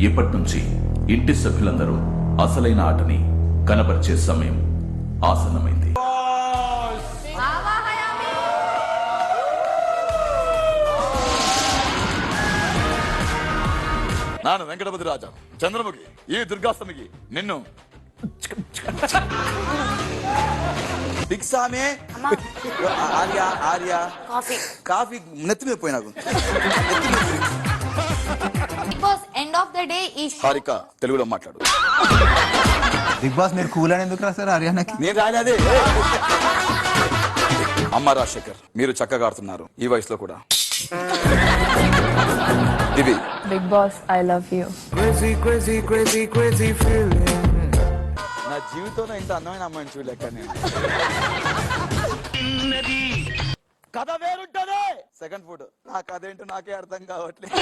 ఇప్పటి నుంచి ఇంటి సభ్యులందరూ అసలైన ఆటని కనబరిచే సమయం ఆసన్నమైంది. నాను వెంకటపతి రాజా చంద్రముఖి ఈ దుర్గాష్టమికి నిన్ను దిక్సామే ఆర్యా ఆర్యా కాఫీ నెత్తి మీద పోయి నాకు because end of the day ఈ హారిక తెలుగులో మాట్లాడు. బిగ్ బాస్ మీరు కూల్ అని ఎందుకు రాస్తారు హర్యానాకి? నేను రాలేదే. అమ్మ రాజశేఖర్ మీరు చక్కగా ఆడుతున్నారు ఈ వయసులో కూడా. దివి Big Boss, I love you. crazy feeling. నా జీవితంలో ఇంత అందమైన అమ్మాయిని చూడలేక నేను. కథ వేరుంటది. సెకండ్ ఫుడ్ నా కథ ఏంటో నాకే అర్థం కావట్లేదు.